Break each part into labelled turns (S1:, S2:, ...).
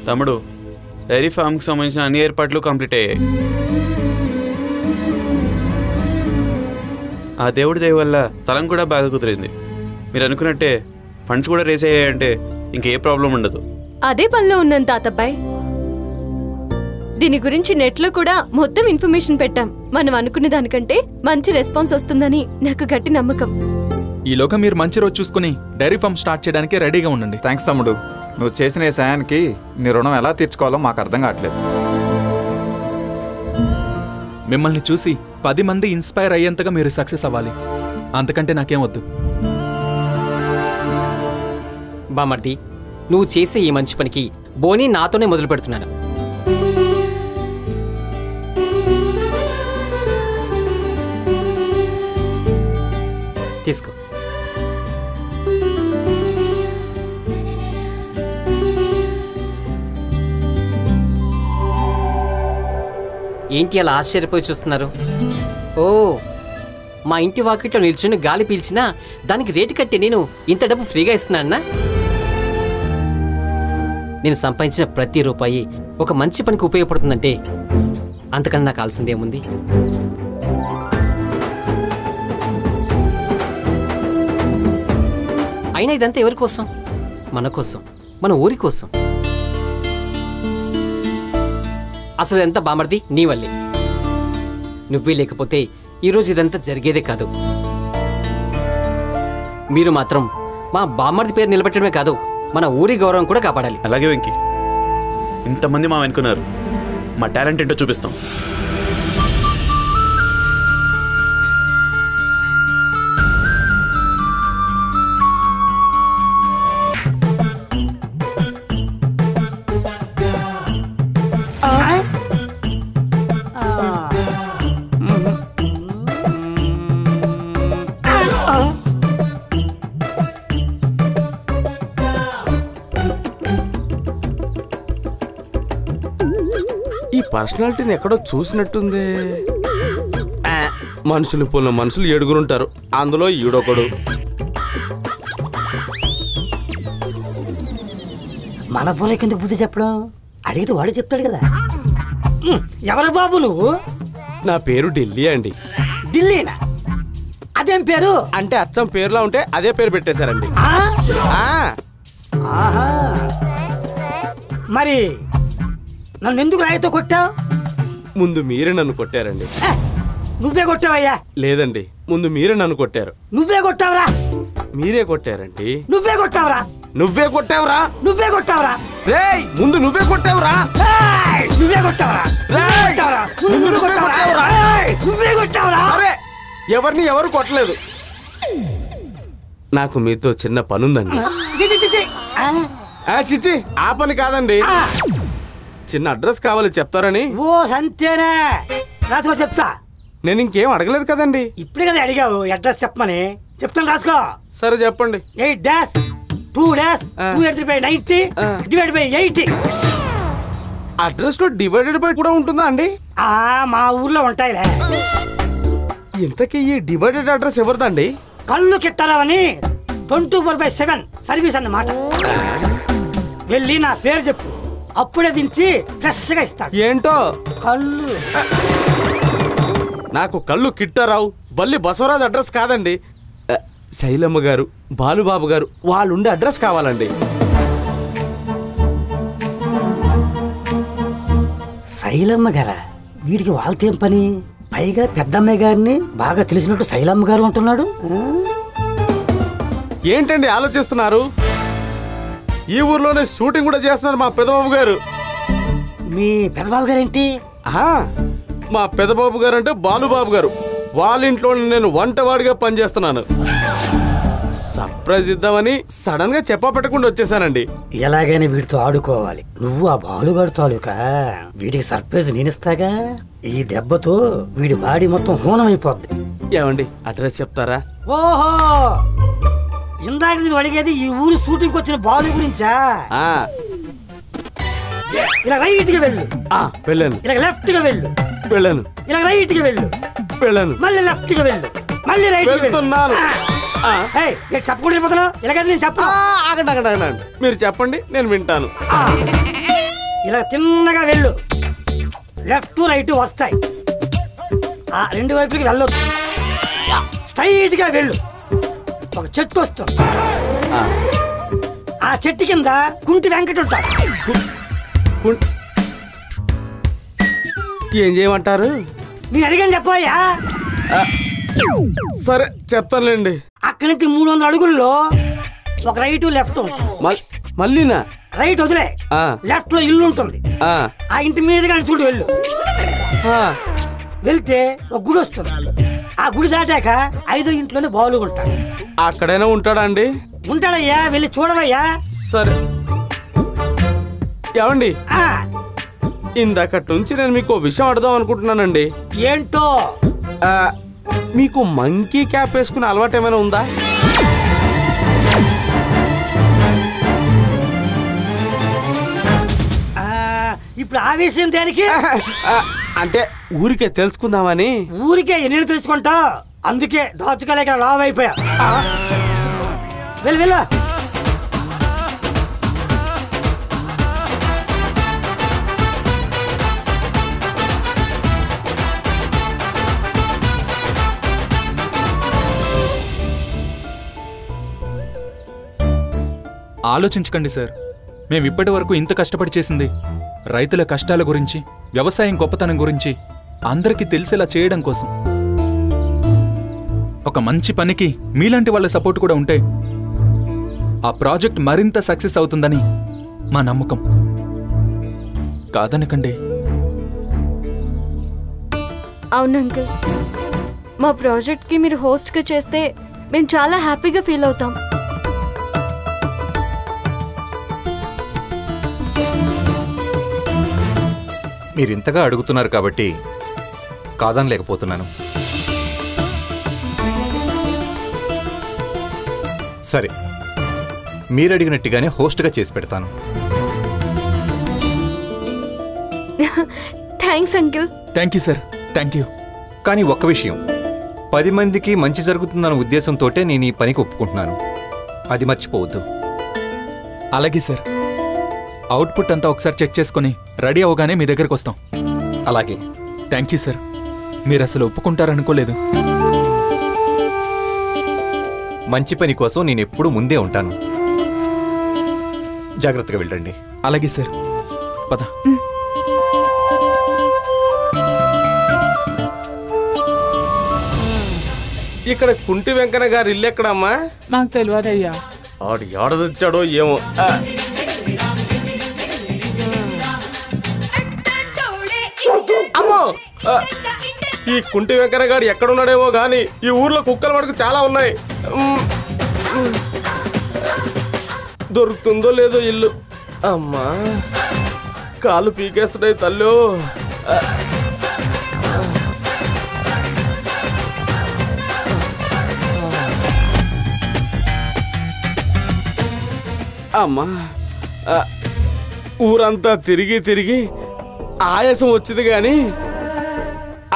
S1: తమ్ముడు, డైరీ ఫామ్కి సంబంధించిన అన్ని ఏర్పాట్లు కంప్లీట్ అయ్యాయి. ఆ దేవుడి దయ వల్ల స్థలం కూడా బాగా కుదిరింది. మీరు అనుకున్నట్టే ఫండ్స్ కూడా రేస్ అయ్యాయంటే ఇంకే ప్రాబ్లం ఉండదు.
S2: అదే పనిలో ఉన్నాను తాతబ్బాయ్. దీని గురించి నెట్లో కూడా మొత్తం ఇన్ఫర్మేషన్ పెట్టాం. మనం అనుకున్న దానికంటే మంచి రెస్పాన్స్ వస్తుందని నాకు గట్టి నమ్మకం.
S3: ఈలోగా మీరు మంచి రోజు చూసుకుని డైరీ ఫామ్ స్టార్ట్ చేయడానికి రెడీగా ఉండండి.
S4: థ్యాంక్స్ తమ్ముడు. నువ్వు చేసిన ఈ సాయానికి నీ రుణం ఎలా తీర్చుకోవాలో మాకు అర్థం కావట్లేదు.
S3: మిమ్మల్ని చూసి 10 మంది ఇన్స్పైర్ అయ్యేంతగా మీరు సక్సెస్ అవ్వాలి. అంతకంటే నాకేం వద్దు.
S5: బామర్ది, నువ్వు చేసే ఈ మంచి పనికి బోని నాతోనే మొదలు పెడుతున్నాను. తీసుకో. ఏంటి అలా ఆశ్చర్యపోయి చూస్తున్నారు? ఓ, మా ఇంటి వాకిట్లో నిల్చుని గాలి పీల్చినా దానికి రేటు కట్టి నేను ఇంత డబ్బు ఫ్రీగా ఇస్తున్నానా? నేను సంపాదించిన ప్రతి రూపాయి ఒక మంచి పనికి ఉపయోగపడుతుందంటే అంతకన్నా నాకు కావాల్సిందేముంది? అయినా ఇదంతా ఎవరి కోసం? మన కోసం, మన ఊరి కోసం. అసలు ఎంత బామర్ది నీ వల్లే. నువ్వే లేకపోతే ఈరోజు ఇదంతా జరిగేదే కాదు. మీరు మాత్రం మా బామర్ది పేరు నిలబెట్టడమే కాదు, మన ఊరి గౌరవం కూడా కాపాడాలి.
S1: అలాగే వెంకీ, ఇంతమంది మా వెనుకున్నారు. మా టాలెంట్ ఏంటో చూపిస్తాం.
S6: ఈ పర్సనాలిటీని ఎక్కడో చూసినట్టుంది. మనుషులు పోయిన మనుషులు 7 ఉంటారు, అందులో ఈడొకడు.
S7: మన పోలకి ఎందుకు బుద్ధి చెప్పడం? అడిగితే వాడు చెప్తాడు కదా. ఎవరు బాబు నువ్వు?
S6: నా పేరు ఢిల్లీ అండి.
S7: ఢిల్లీనా? అదేం పేరు?
S6: అంటే అచ్చం పేరులా ఉంటే అదే పేరు పెట్టేశారండి.
S7: మరి నన్ను ఎందుకు రాయితో కొట్టావు?
S6: ముందు మీరే నన్ను కొట్టారండి.
S7: నువ్వే కొట్టావయ్యా?
S6: లేదండి, ముందు మీరే నన్ను కొట్టారు.
S7: నువ్వే కొట్టావురా?
S6: మీరే కొట్టారండి.
S7: నువ్వే కొట్టావురా?
S6: నువ్వే కొట్టావురా?
S7: నువ్వే కొట్టావురా?
S6: రేయ్, ముందు నువ్వే కొట్టావురా?
S7: నువ్వే కొట్టావురా? నువ్వే కొట్టావురా?
S6: అరే, ఎవరిని ఎవరు కొట్టలేదు. నాకు మీతో చిన్న పనుందండి. చిచ్చి, ఆ పని కాదండి. చిన్న అడ్రస్ కావాలి, చెప్తారని.
S7: ఓ అంతేనా? రాసుకో, చెప్తా.
S6: నేను ఇంకేం అడగలేదు కదండి.
S7: ఇప్పుడే కదా అడిగావు అడ్రస్ చెప్పమని. చెప్తాను, రాసుకో.
S6: సరే చెప్పండి.
S7: 8-2-2/90 /80.
S6: అడ్రస్ లో డివైడెడ్ బై కూడా ఉంటుందా అండి?
S7: మా ఊర్లో ఉంటాయిలే.
S6: ఇంతకీ ఈ డివైడెడ్ అడ్రస్ ఎవరిదండి?
S7: కళ్ళు కిట్టాలని 24/7 సర్వీస్ అన్నమాట. వెళ్ళి నా పేరు చెప్పు, అప్పుడే దించి ఫ్రెష్ గా ఇస్తాడు.
S6: ఏంటో
S7: కళ్ళు?
S6: నాకు కళ్ళు కిట్టారావు బల్లి బసవరాజు అడ్రస్ కాదండి. శైలమ్మ గారు, బాలుబాబు గారు వాళ్ళుండే అడ్రస్ కావాలండి.
S7: శైలమ్మ గారా? వీడికి వాళ్ళతో ఏం పని? పైగా పెద్దమ్మాయి గారిని బాగా తెలిసినట్టు శైలమ్మ గారు అంటున్నాడు.
S6: ఏంటండి ఆలోచిస్తున్నారు? ఈ ఊర్లోనే షూటింగ్ కూడా చేస్తున్నారు మా పెదబాబు గారు.
S7: మీ పెదబాబు గారేంటి?
S6: మా పెదబాబు గారు అంటే బాలుబాబు గారు. వాళ్ళ ఇంట్లో నేను వంటవాడిగా పనిచేస్తున్నాను. సర్ప్రైజ్ ఇద్దామని సడన్ గా చెప్పా పెట్టకుండా వచ్చేసానండి.
S7: ఎలాగైనా వీడితో ఆడుకోవాలి. నువ్వు ఆ బాలుగాడు తాలూకా. వీడికి సర్ప్రైజ్ నేనిస్తాగా. ఈ దెబ్బతో వీడి బాడీ మొత్తం హోనం అయిపోద్ది.
S6: ఏమండి, అడ్రస్ చెప్తారా?
S7: ఓహో, ఇందాక నేను అడిగేది ఈ ఊరు షూటింగ్ వచ్చిన బాలు గురించా? ఇలా రైట్ గా వెళ్ళు.
S6: వెళ్ళాను.
S7: ఇలా లెఫ్ట్ గా వెళ్ళు.
S6: వెళ్ళాను.
S7: ఇలా రైట్ గా వెళ్ళు.
S6: వెళ్ళాను.
S7: మళ్ళీ లెఫ్ట్ గా వెళ్ళు. మళ్ళీ రైట్ గా
S6: వెళ్తున్నాను.
S7: చెప్పకుండా వెళ్ళిపోతున్నావు. ఇలాగైతే నేను చెప్పను.
S6: ఆగండి, మీరు చెప్పండి, నేను వింటాను.
S7: ఇలా తిన్నగా వెళ్ళు, లెఫ్ట్ రైట్ వస్తాయి. ఆ రెండు వైపులకి వెళ్ళొద్దు, స్ట్రైట్గా వెళ్ళు. ఒక చెట్టు వస్తుంది, ఆ చెట్టు కింద కుంటి వెంకట ఉంటాడు.
S6: ఏం చేయమంటారు?
S7: నేను అడిగాను చెప్పయ్యా.
S6: సరే చెప్తానులేండి.
S7: అక్కడి నుంచి 300 అడుగుల్లో ఒక రైట్ లెఫ్ట్ ఉంటుంది.
S6: మళ్ళీనా?
S7: రైట్ వదిలే, లెఫ్ట్ లో ఇల్లు ఉంటుంది. ఆ ఇంటి మీదుగా చూడు వెళ్ళు. వెళ్తే ఒక గుడి వస్తుంది. ఆ గుడి దాటాక 5వ ఇంట్లోనే బాలు ఉంటాడు.
S6: అక్కడైనా ఉంటాడా అండి?
S7: ఉంటాడయ్యా, వెళ్ళి చూడవయ్యా.
S6: సరే. ఏమండి, ఇందాకటి నుంచి నేను మీకు విషయం అడదాం అనుకుంటున్నానండి.
S7: ఏంటో?
S6: మీకు మంకీ క్యాప్ వేసుకునే అలవాటు ఏమైనా ఉందా?
S7: ఇప్పుడు ఆ విషయం దేనికి?
S6: అంటే ఊరికే తెలుసుకుందామని.
S7: ఊరికే ఎన్ని తెలుసుకుంటా, అందుకే దాచుకోలేక లావ్ అయిపోయా. వెళ్ళు వెళ్ళు.
S3: ఆలోచించకండి సార్. మేము ఇప్పటి వరకు ఇంత కష్టపడి చేసింది రైతుల కష్టాల గురించి, వ్యవసాయం గొప్పతనం గురించి అందరికీ తెలిసేలా చేయడం కోసం. ఒక మంచి పనికి మీలాంటి వాళ్ళ సపోర్ట్ కూడా ఉంటే ఆ ప్రాజెక్ట్ మరింత సక్సెస్ అవుతుందని మా నమ్మకం. కాదనకండి.
S2: అవును అంకుల్, మా ప్రాజెక్ట్కి మీరు హోస్ట్గా చేస్తే మేము చాలా హ్యాపీగా ఫీల్ అవుతాం.
S8: మీరు ఇంతగా అడుగుతున్నారు కాబట్టి కాదనలేకపోతున్నాను. సరే, మీరు అడిగినట్టుగానే హోస్ట్గా చేసి పెడతాను.
S2: Thanks uncle.
S3: Thank you sir, thank you.
S8: కానీ ఒక్క విషయం, 10 మందికి మంచి జరుగుతుందన్న ఉద్దేశంతోటే నేను ఈ పనికి ఒప్పుకుంటున్నాను. అది మర్చిపోవద్దు.
S3: అలాగే సార్. అవుట్పుట్ అంతా ఒకసారి చెక్ చేసుకుని రెడీ అవగానే మీ దగ్గరకు వస్తాం.
S8: అలాగే.
S3: Thank you sir. మీరు అసలు ఒప్పుకుంటారనుకోలేదు.
S8: మంచి పని కోసం నేను ఎప్పుడూ ముందే ఉంటాను. జాగ్రత్తగా వెళ్ళండి.
S3: అలాగే సార్, పద.
S6: ఇక్కడ కుంటి వెంకన్న గారు ఇల్లు ఎక్కడమ్మా?
S9: నాకు తెలియదయ్యా.
S6: ఆడు ఏడదొచ్చాడో ఏమో. అమ్మో, ఈ కుంటి వెంకన్న గారు ఎక్కడున్నాడేమో గాని ఈ ఊర్లో కుక్కల మటుకు చాలా ఉన్నాయి. దొరుకుతుందో లేదో ఇల్లు. అమ్మా, కాళ్ళు పీకేస్తున్నాయి తల్లు. అమ్మా, ఊరంతా తిరిగి తిరిగి ఆయాసం వచ్చింది కానీ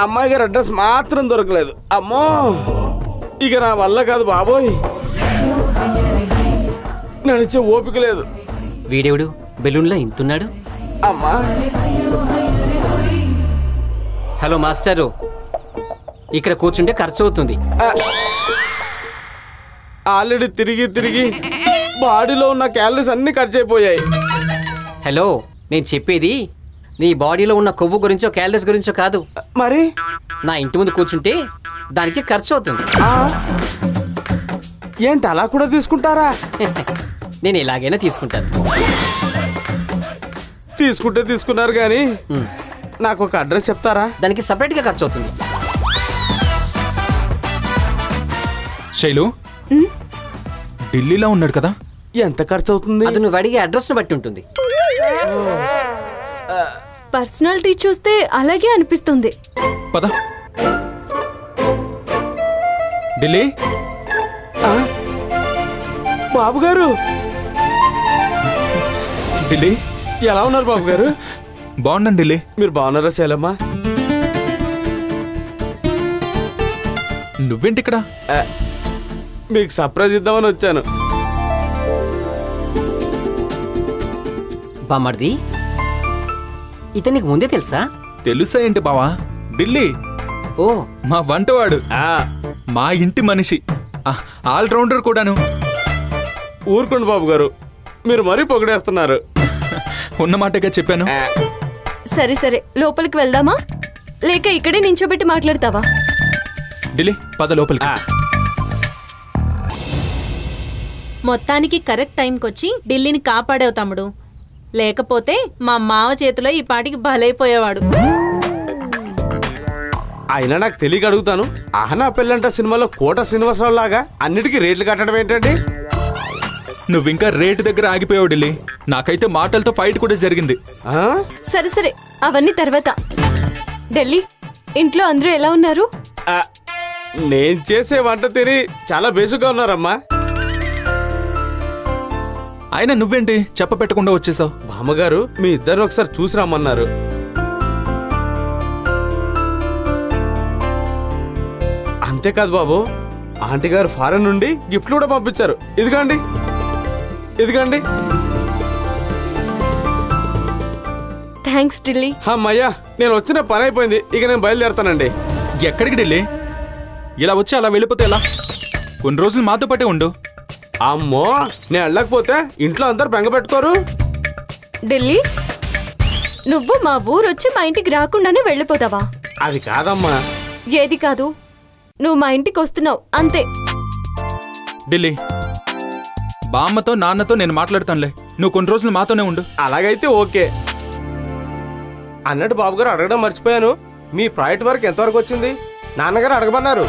S6: అమ్మాయి గారి అడ్రస్ మాత్రం దొరకలేదు. అమ్మో, ఇక నా వల్ల కాదు బాబోయ్, నడిచే ఓపిక లేదు.
S5: వీడెవడు బెలూన్లో ఇంతున్నాడు?
S6: అమ్మా,
S5: హలో మాస్టరు, ఇక్కడ కూర్చుంటే ఖర్చు అవుతుంది.
S6: ఆల్రెడీ తిరిగి తిరిగి బాడీలో ఉన్న క్యాలరీస్ అన్ని ఖర్చు అయిపోయాయి.
S5: హలో, నేను చెప్పేది నీ బాడీలో ఉన్న కొవ్వు గురించో క్యాలరీస్ గురించో కాదు.
S6: మరి
S5: నా ఇంటి ముందు కూర్చుంటే దానికి ఖర్చు అవుతుంది.
S6: ఏంటి అలా కూడా తీసుకుంటారా?
S5: నేను ఎలాగైనా తీసుకుంటాను.
S6: తీసుకుంటే తీసుకున్నారు కానీ నాకు ఒక అడ్రస్ చెప్తారా?
S5: దానికి సపరేట్గా ఖర్చు అవుతుంది.
S3: శైలు, ఢిల్లీలో ఉన్నాడు కదా,
S6: ఎంత ఖర్చు అవుతుంది?
S5: అది నువ్వు అడిగే అడ్రస్ను బట్టి ఉంటుంది.
S2: పర్సనాలిటీ చూస్తే అలాగే అనిపిస్తుంది.
S3: పద. ఢిల్లీ.
S6: బాబు గారు,
S3: ఢిల్లీ
S6: ఎలా ఉన్నారు బాబు గారు?
S3: బాగున్నాను ఢిల్లీ.
S6: మీరు బాగున్నారా శైలమ్మ?
S3: నువ్వేంటి ఇక్కడ?
S6: మీకు సర్ప్రైజ్ ఇద్దామని వచ్చాను.
S5: బామ్మర్ది, ఇతనికి ముందే తెలుసా?
S3: తెలుసా ఏంటి బావా? ఢిల్లీ
S5: ఓ
S3: మా వంటవాడు, మా ఇంటి మనిషి, ఆల్రౌండర్ కూడాను.
S6: ఊరుకోండి బాబు గారు, మీరు మరీ పొగిడేస్తున్నారు.
S3: ఉన్నమాటగా చెప్పాను.
S2: సరే సరే, లోపలికి వెళ్దామా లేక ఇక్కడే నించోబెట్టి మాట్లాడతావా?
S3: ఢిల్లీ పద లోపలికి.
S9: మొత్తానికి కరెక్ట్ టైంకొచ్చి ఢిల్లీని కాపాడావు తమ్ముడు. లేకపోతే మా మావ చేతిలో ఈ పాటికి బలైపోయేవాడు.
S6: అయినా నాకు తెలియక అడుగుతాను, ఆహనా పెళ్ళంట సినిమాలో కోట శ్రీనివాసరావు లాగా అన్నిటికీ రేట్లు కట్టడం ఏంటండి?
S3: నువ్వింకా రేటు దగ్గర ఆగిపోయావు ఢిల్లీ. నాకైతే మాటలతో ఫైట్ కూడా జరిగింది.
S2: సరే సరే, అవన్నీ తర్వాత. ఢిల్లీ, ఇంట్లో అందరూ ఎలా ఉన్నారు?
S6: నేను చేసే వంట తిని చాలా బేసుగా ఉన్నారమ్మా.
S3: అయినా నువ్వేంటి చెప్ప పెట్టకుండా వచ్చేసావు?
S6: బామ్మగారు మీ ఇద్దరు ఒకసారి చూసి రమ్మన్నారు. అంతేకాదు బాబు, ఆంటీ గారు ఫారెన్ నుండి గిఫ్ట్లు కూడా పంపించారు. ఇదిగోండి ఇదిగోండి.
S2: థ్యాంక్స్ ఢిల్లీ.
S6: అమ్మయ్యా, నేను వచ్చిన పని అయిపోయింది, ఇక నేను బయలుదేరుతానండి.
S3: ఎక్కడికి ఢిల్లీ? ఇలా వచ్చి అలా వెళ్ళిపోతే ఎలా? కొన్ని రోజులు మాతో పాటే ఉండు.
S6: అమ్మో, నేను వెళ్ళకపోతే ఇంట్లో అందరు బెంగ పెట్టుకోరు.
S2: ఢిల్లీ, నువ్వు మా ఊరొచ్చి మా ఇంటికి రాకుండానే వెళ్ళిపోతావా?
S6: అది కాదమ్మా.
S2: ఏది కాదు, నువ్వు మా ఇంటికి వస్తున్నావు అంతే.
S3: ఢిల్లీ, బామ్మతో నాన్నతో నేను మాట్లాడతానులే, నువ్వు కొన్ని రోజులు మాతోనే ఉండు.
S6: అలాగైతే ఓకే. అన్నట్టు బాబుగారు అడగడం మర్చిపోయాను, మీ ప్రాజెక్ట్ వర్క్ ఎంతవరకు వచ్చింది? నాన్నగారు అడగమన్నారు.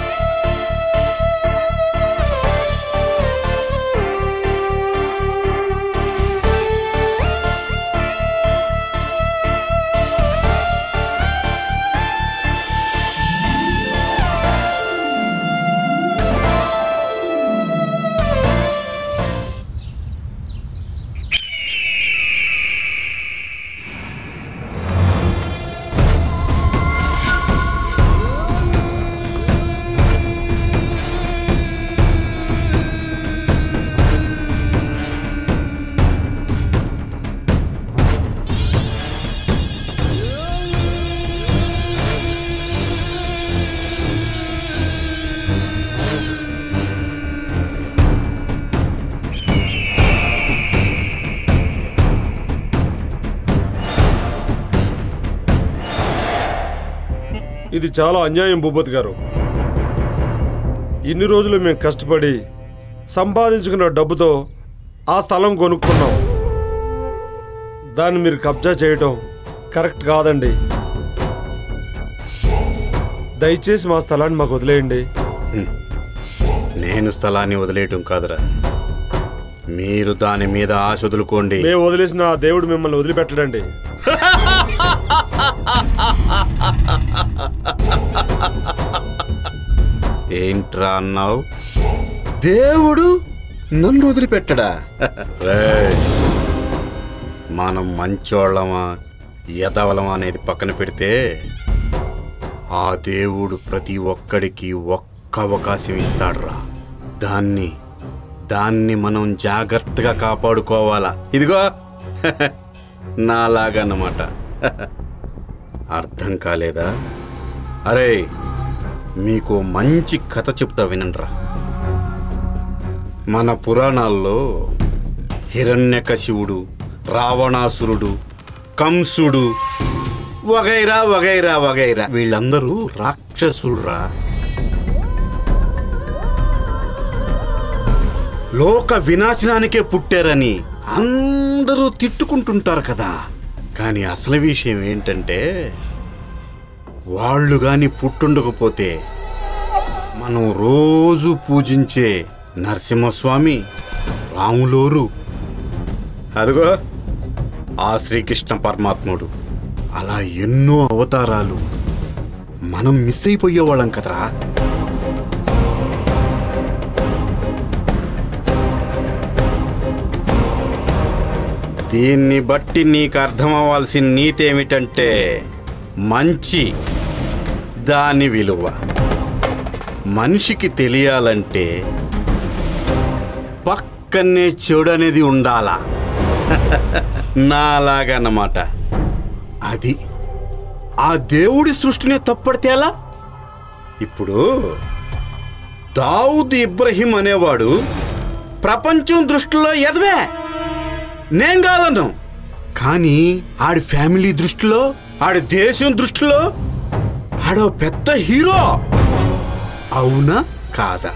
S10: ఇది చాలా అన్యాయం భూపతి గారు. ఇన్ని రోజులు మేము కష్టపడి సంపాదించుకున్న డబ్బుతో ఆ స్థలం కొనుక్కున్నాం. దాన్ని మీరు కబ్జా చేయటం కరెక్ట్ కాదండి. దయచేసి మా స్థలాన్ని మాకు వదిలేయండి.
S11: నేను స్థలాన్ని వదిలేయటం కాదురా, మీరు దాని మీద ఆశ వదులుకోండి.
S10: మేము వదిలేసిన ఆ దేవుడు మిమ్మల్ని వదిలిపెట్టడండి.
S11: ఏంట్రా అన్నావు? దేవుడు నన్ను వదిలిపెట్టడా? మనం మంచోళ్ళమా ఎదవలమా అనేది పక్కన పెడితే ఆ దేవుడు ప్రతి ఒక్కడికి ఒక్క అవకాశం ఇస్తాడురా. దాన్ని మనం జాగ్రత్తగా కాపాడుకోవాలా. ఇదిగో నాలాగన్నమాట. అర్థం కాలేదా? అరే, మీకు మంచి కథ చెప్తా వినండ్రా. మన పురాణాల్లో హిరణ్యకశివుడు, రావణాసురుడు, కంసుడు వగైరా వగైరా వగైరా వీళ్ళందరూ రాక్షసులురా. లోక వినాశనానికే పుట్టారని అందరూ తిట్టుకుంటుంటారు కదా. కానీ అసలు విషయం ఏంటంటే వాళ్ళు గాని పుట్టుండకపోతే మనం రోజు పూజించే నరసింహస్వామి, రాములోరు, అదిగో ఆ శ్రీకృష్ణ పరమాత్ముడు, అలా ఎన్నో అవతారాలు మనం మిస్ అయిపోయేవాళ్ళం కదరా. దీన్ని బట్టి నీకు అర్థం అవ్వాల్సిన నీతి ఏమిటంటే మంచి దాని విలువ మనిషికి తెలియాలంటే పక్కనే చెడు అనేది ఉండాలా. నాలాగన్నమాట. అది ఆ దేవుడి సృష్టిని తప్పడితే ఎలా? ఇప్పుడు దావుద్ ఇబ్రహీం అనేవాడు ప్రపంచం దృష్టిలో ఎదవే, నేను కాదను. కానీ ఆడి ఫ్యామిలీ దృష్టిలో, ఆడి దేశం దృష్టిలో ఆడో పెద్ద హీరో. అవునా కాదా?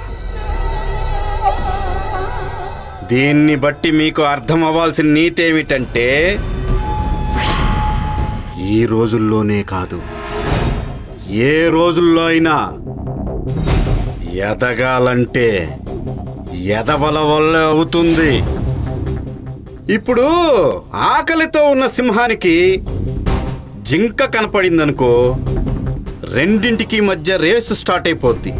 S11: దీన్ని బట్టి మీకు అర్థం అవ్వాల్సిన నీతి ఏమిటంటే, ఈ రోజుల్లోనే కాదు, ఏ రోజుల్లో అయినా ఎదగాలంటే ఎదవల వల్ల అవుతుంది. ఇప్పుడు ఆకలితో ఉన్న సింహానికి జింక కనపడిందనుకో, రెండింటికి మధ్య రేసు స్టార్ట్ అయిపోద్ది.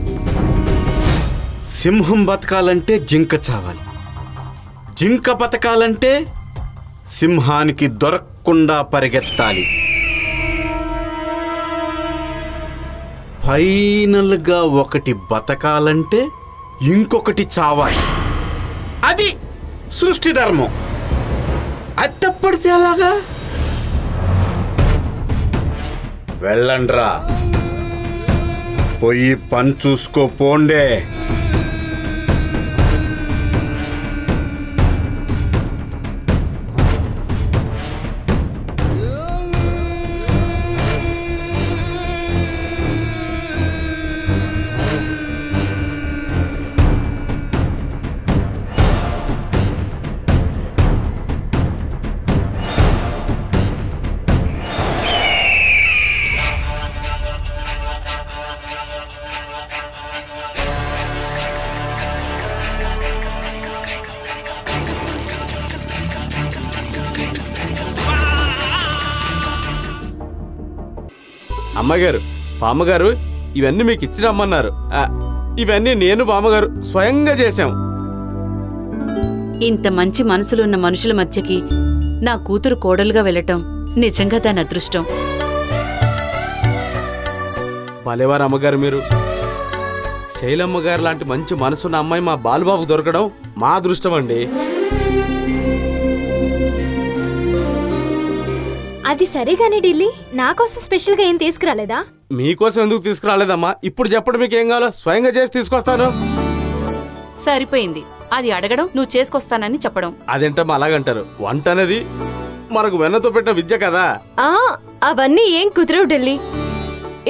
S11: సింహం బతకాలంటే జింక చావాలి, జింక బతకాలంటే సింహానికి దొరకకుండా పరిగెత్తాలి. ఫైనల్గా ఒకటి బతకాలంటే ఇంకొకటి చావాలి. అది సృష్టి ధర్మం. అది తప్పడితే అలాగా? వెళ్ళండ్రా, పోయి పని చూసుకోపోండే.
S6: అమ్మగారు, బామ్మగారు ఇవన్నీ మీకు ఇచ్చి రమ్మన్నారు. ఇవన్నీ నేను బామ్మగారు స్వయంగా చేశాం.
S12: ఇంత మంచి మనసులున్న మనుషుల మధ్యకి నా కూతురు కోడలుగా వెళ్ళటం నిజంగా దాని అదృష్టం.
S6: భలేవారు అమ్మగారు మీరు. శైలమ్మ గారు లాంటి మంచి మనసున్న అమ్మాయి మా బాలుబాబు దొరకడం మా అదృష్టం అండి.
S13: అది సరేగానే ఢిల్లీ, నాకోసం స్పెషల్గా ఏం తీసుకురాలేదా?
S6: మీకోసం ఎందుకు తీసుకురాలేదమ్మా? ఇప్పుడు చెప్పడం మీకు ఏం కావాలో స్వయంగా చేసి తీసుకొస్తాను.
S12: సరిపోయింది. అది అడగడం, నువ్వు చేసుకొస్తానని చెప్పడం.
S6: అదేంటమ్మా అలాగంటారు? వంట అనేది మనకు వెన్నతో పెట్టిన విద్య కదా.
S2: అవన్నీ ఏం కుదరవు ఢిల్లీ.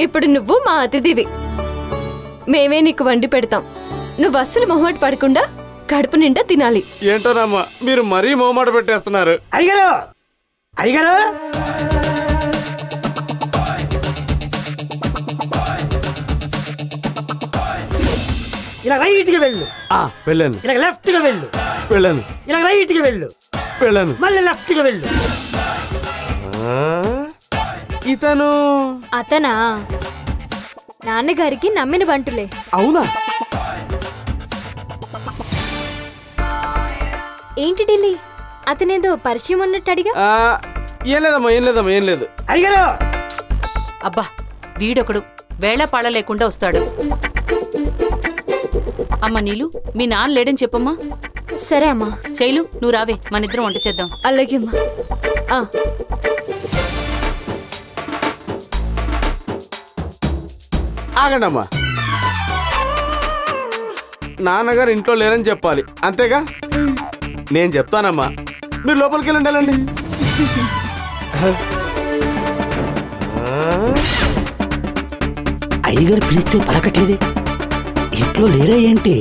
S2: ఇప్పుడు నువ్వు మా అతిథివి, మేమే నీకు వండి పెడతాం. నువ్వు అస్సలు మొహమాట పడకుండా కడుపు నిండా తినాలి.
S6: ఏంటోనమ్మా మీరు మరీ మొహమాట పెట్టేస్తున్నారు.
S7: అయ్యగారు, అయ్యగారు, ఇలా రైట్ గా వెళ్ళు.
S6: వెళ్ళాను.
S7: ఇలా లెఫ్ట్ గా వెళ్ళు.
S6: వెళ్ళాను.
S7: ఇలా రైట్ గా వెళ్ళు.
S6: వెళ్ళాను.
S7: మళ్ళీ లెఫ్ట్ గా వెళ్ళు.
S13: అతనా? నాన్నగారికి నమ్మిన బంటులే.
S6: అవునా?
S13: ఏంటి ఢిల్లీ, అతనేదో పరిచయం ఉన్నట్టు అడిగా?
S6: ఏం లేదమ్మా, ఏం లేదమ్మా, ఏం లేదు.
S7: అయ్యగారు,
S12: అబ్బా వీడొకడు వేళ పాళ లేకుండా వస్తాడు. అమ్మ నీలు, మీ నాన్న లేడని చెప్పమ్మా.
S13: సరే అమ్మా.
S12: శైలు, నువ్వు రావే, మనిద్దరం వంట చేద్దాం.
S2: అలాగే అమ్మా.
S6: ఆగండి అమ్మా. నాన్నగారు ఇంట్లో లేరని చెప్పాలి, అంతేగా? నేను చెప్తానమ్మా, మీరు లోపలికి వెళ్ళండి.
S7: అయ్యగారు పిలిస్తే పలకట్లేదే, ఇంట్లో లేరా ఏంటి?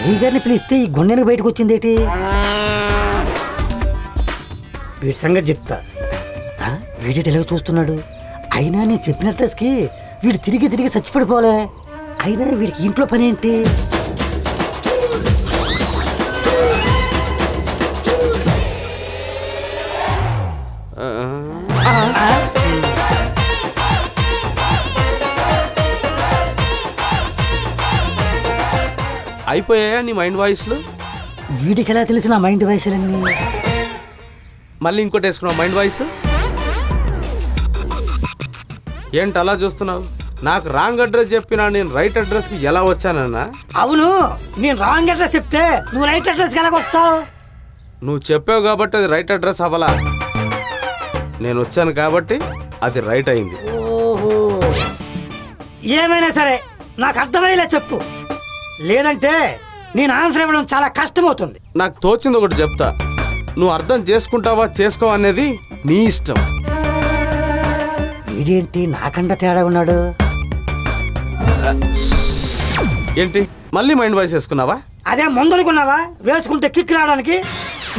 S7: అయ్యగారిని పిలిస్తే ఈ గుండెనికి బయటకు వచ్చిందేటి? వీడి సంగతి చెప్తా. వీడేటి ఎలాగ చూస్తున్నాడు? అయినా నేను చెప్పిన అడ్రస్కి వీడు తిరిగి తిరిగి చచ్చిపడిపోలే. అయినా వీడికి ఇంట్లో పని ఏంటి?
S6: అయిపోయాయా నీ మైండ్ వాయిస్లు?
S7: వీడికి ఎలా తెలిసిన మైండ్ వాయిస్లన్నీ?
S6: మళ్ళీ ఇంకోటి వేసుకున్నావు మైండ్ వాయిస్. ఏంటి అలా చూస్తున్నావు? నాకు రాంగ్ అడ్రస్ చెప్పినా నేను రైట్ అడ్రస్కి ఎలా వచ్చానన్నా?
S7: అవును, నేను రాంగ్ అడ్రస్ చెప్తే నువ్వు రైట్ అడ్రస్కి ఎలాగొస్తావు?
S6: నువ్వు చెప్పావు కాబట్టి అది రైట్ అడ్రస్ అవ్వలా. నేను వచ్చాను కాబట్టి అది రైట్ అయింది.
S7: ఓహో, ఏమైనా సరే నాకు అర్థమయ్యేలా చెప్పు, లేదంటే నేను ఆన్సర్ ఇవ్వడం చాలా కష్టమవుతుంది.
S6: నాకు తోచింది ఒకటి చెప్తా, నువ్వు అర్థం చేసుకుంటావా చేసుకో అనేది నీ ఇష్టం.
S7: ఇదేంటి నాకంట తేడా ఉన్నాడు?
S6: ఏంటి మళ్ళీ మైండ్ వాయిస్ వేసుకున్నావా?
S7: అదే ముందనుకున్నావా వేసుకుంటే కిక్ రావడానికి?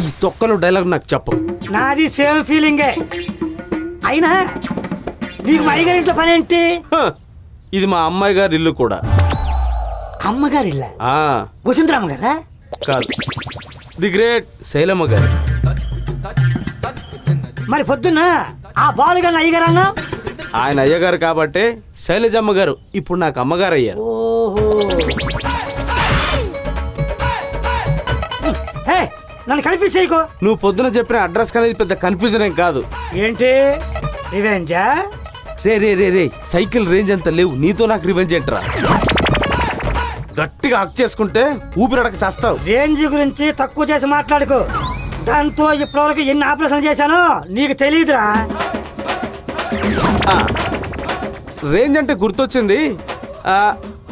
S6: ఈ తొక్కలు డైలాగ్ నాకు చెప్పు.
S7: నాది సేమ్ ఫీలింగే. అయినా నీకు మా అయ్యగారింట్లో పని ఏంటి?
S6: ఇది మా అమ్మాయి గారి ఇల్లు కూడా.
S7: అమ్మగారి ఇల్లా? వసుంధరమ్మ గారా?
S6: కాదు, ది గ్రేట్ శైలమ్మ గారు.
S7: మరి పొద్దున్న ఆ బాలుగారిని అయ్యగారు అన్నా?
S6: ఆయన అయ్యగారు కాబట్టి శైలజమ్మ గారు ఇప్పుడు నాకు అమ్మగారు అయ్యారు.
S7: నన్ను కన్ఫ్యూజ్ చేయకో.
S6: నువ్వు పొద్దున చెప్పిన అడ్రస్ అనేది పెద్ద కన్ఫ్యూజన్ ఏం కాదు.
S7: ఏంటి రివెంజా?
S6: రే రే రే రే సైకిల్ రేంజ్ అంత లేవు, నీతో నాకు రివెంజ్ ఏంట్రా? గట్టిగా హక్ చేసుకుంటే ఊపిరడక చేస్తావు.
S7: రేంజ్ గురించి తక్కువ చేసి మాట్లాడుకో. దాంతో ఇప్పటివరకు ఎన్ని ఆపరేషన్ చేశానో నీకు తెలియదురా.
S6: రేంజ్ అంటే గుర్తొచ్చింది,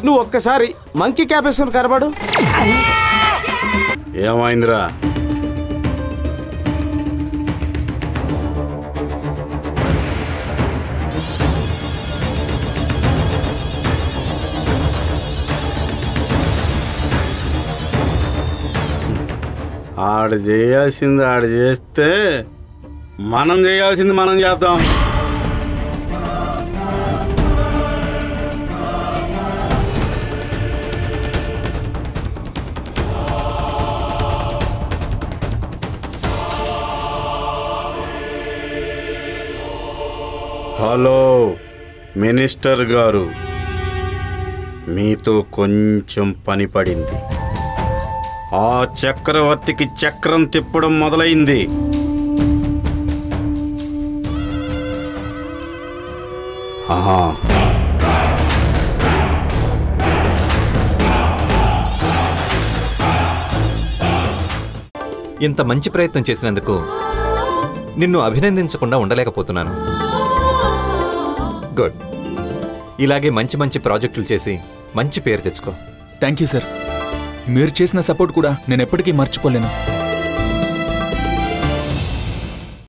S6: నువ్వు ఒక్కసారి మంకీ క్యాప్ వేసుకుని కనబడు.
S11: ఏమైందిరా? ఆడు చేయాల్సింది ఆడు చేస్తే మనం చేయాల్సింది మనం చేద్దాం. హలో మినిస్టర్ గారు, మీతో కొంచెం పని పడింది. ఆ చక్రవర్తికి చక్రం తిప్పడం మొదలైంది. ఆహా,
S8: ఇంత మంచి ప్రయత్నం చేసినందుకు నిన్ను అభినందించకుండా ఉండలేకపోతున్నాను. గుడ్. ఇలాగే మంచి మంచి ప్రాజెక్టులు చేసి మంచి పేరు తెచ్చుకో.
S3: Thank you sir. మీరు చేసిన సపోర్ట్ కూడా నేను ఎప్పటికీ మర్చిపోలేను.